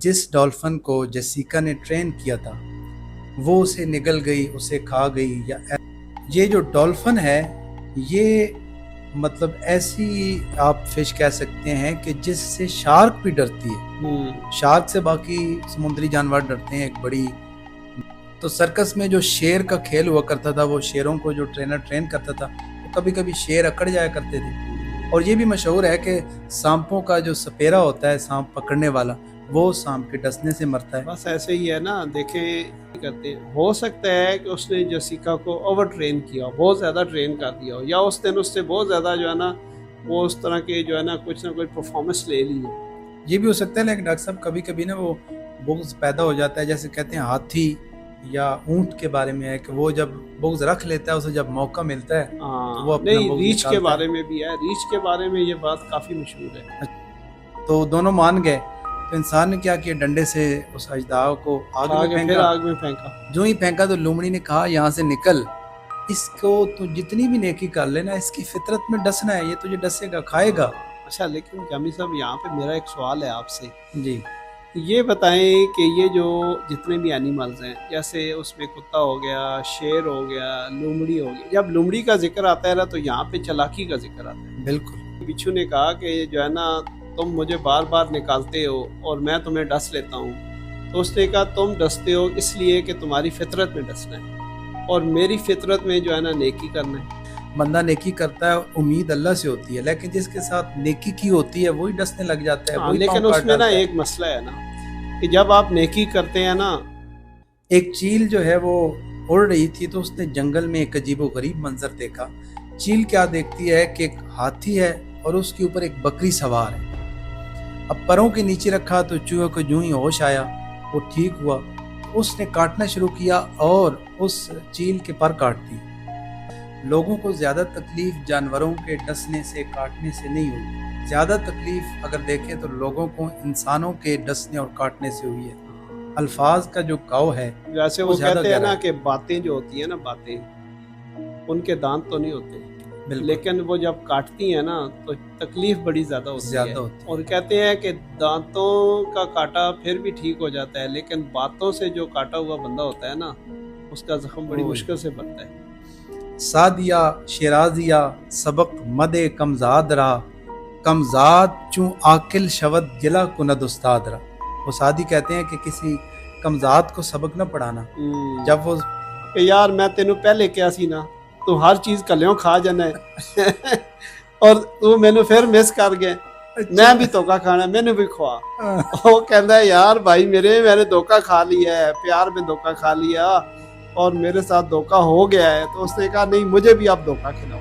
جس ڈولفن کو جیسیکا نے ٹرین کیا تھا وہ اسے نگل گئی، اسے کھا گئی، یا یہ جو ڈولفن ہے یہ مطلب ایسی آپ فش کہہ سکتے ہیں کہ جس سے شارک بھی ڈرتی ہے۔ شارک سے باقی سمندری جانور ڈرتے ہیں ایک بڑی۔ تو سرکس میں جو شیر کا کھیل ہوا کرتا تھا، وہ شیروں کو جو ٹرینر ٹرین کرتا تھا وہ کبھی کبھی شیر اکڑ جایا کرتے تھے۔ اور یہ بھی مشہور ہے کہ سانپوں کا جو سپیرا ہوتا ہے، سانپ پکڑنے والا، وہ سانپ کے ڈسنے سے مرتا ہے۔ بس ایسے ہی ہے نا، دیکھیں کرتے ہیں، ہو سکتا ہے کہ اس نے جیسیکا کو اوور ٹرین کیا ہو، بہت زیادہ ٹرین کر دیا ہو، یا اس دن اس سے بہت زیادہ جو ہے نا وہ اس طرح کے جو ہے نا کچھ نہ کچھ پرفارمنس لے لی ہے۔ یہ بھی ہو سکتا ہے، لیکن ڈاکٹر صاحب کبھی کبھی نا وہ بغض پیدا ہو جاتا ہے، جیسے کہتے ہیں ہاتھی یا اونٹ کے بارے میں ہے کہ وہ جب بغض رکھ لیتا ہے، اسے جب موقع ملتا ہے وہ اپنا نہیں، بغض ریچھ کے نکالتا بارے ہے۔ میں بھی ہے، ریچھ کے بارے میں یہ بات کافی مشہور ہے۔ تو دونوں مان گئے، تو انسان نے کیا کیا، ڈنڈے سے اس اژدہا کو آگ میں پھر پھینکا۔ آگ میں پھینکا۔ جو ہی پھینکا تو لومڑی نے کہا یہاں سے نکل، اس کو تو جتنی بھی نیکی کر لینا، اس کی فطرت میں ڈسنا ہے، یہ تجھے ڈسے گا، کھائے گا۔ اچھا، لیکن جامی صاحب یہاں پہ میرا ایک سوال ہے آپ سے، جی یہ بتائیں کہ یہ جو جتنے بھی اینیملز ہیں، جیسے اس میں کتا ہو گیا، شیر ہو گیا، لومڑی ہو گیا، جب لومڑی کا ذکر آتا ہے نا تو یہاں پہ چالاکی کا ذکر آتا ہے۔ بالکل۔ بچھو نے کہا کہ جو ہے نا تم مجھے بار بار نکالتے ہو اور میں تمہیں ڈس لیتا ہوں، تو اس نے کہا تم ڈستے ہو اس لیے کہ تمہاری فطرت میں ڈسنا ہے، اور میری فطرت میں جو ہے نا نیکی کرنا ہے۔ بندہ نیکی کرتا ہے، امید اللہ سے ہوتی ہے، لیکن جس کے ساتھ نیکی کی ہوتی ہے وہی ڈسنے لگ جاتا ہے، وہی لیکن پاؤں اس کاٹ میں نا ڈالتا ہے۔ ایک مسئلہ ہے نا کہ جب آپ نیکی کرتے ہیں نا، ایک چیل جو ہے وہ اڑ رہی تھی تو اس نے جنگل میں ایک عجیب و غریب منظر دیکھا۔ چیل کیا دیکھتی ہے کہ ایک ہاتھی ہے اور اس کے اوپر ایک بکری سوار ہے۔ اب پروں کے نیچے رکھا تو چوہے کو جو ہی ہوش آیا، وہ ٹھیک ہوا، اس نے کاٹنا شروع کیا اور اس چیل کے پر کاٹ دی۔ لوگوں کو زیادہ تکلیف جانوروں کے ڈسنے سے، کاٹنے سے نہیں ہوئی، زیادہ تکلیف اگر دیکھیں تو لوگوں کو انسانوں کے ڈسنے اور کاٹنے سے ہوئی ہے۔ الفاظ کا جو گاؤ ہے جیسے وہ زیادہ کہتے ہیں گہرا نا ہے۔ کہ باتیں جو ہوتی ہیں نا، باتیں ان کے دانت تو نہیں ہوتے، بالکل، لیکن وہ جب کاٹتی ہیں نا تو تکلیف بڑی زیادہ ہوتی ہے، اور کہتے ہیں کہ دانتوں کا کاٹا پھر بھی ٹھیک ہو جاتا ہے، لیکن باتوں سے جو کاٹا ہوا بندہ ہوتا ہے نا اس کا زخم بڑی مشکل سے بنتا ہے۔ سادیا شیرازیا سبق مد کمزاد را، کمزاد چوں عاقل شود گلا کند استاد را۔ وہ سادی کہتے ہیں کہ کسی کمزاد کو سبق نہ پڑھانا، جب وہ کہ یار میں تینوں پہلے کیا سی نا، تو ہر چیز کلیوں کھا جانا ہے اور تو مینو پھر مس کر گئے، میں بھی دھوکا کھانا، مینو بھی کھوا۔ وہ کہتا ہے یار بھائی میرے، میں نے دھوکا کھا لیا ہے، پیار میں دھوکا کھا لیا اور میرے ساتھ دھوکا ہو گیا ہے، تو اس نے کہا نہیں، مجھے بھی آپ دھوکا کھلاؤ۔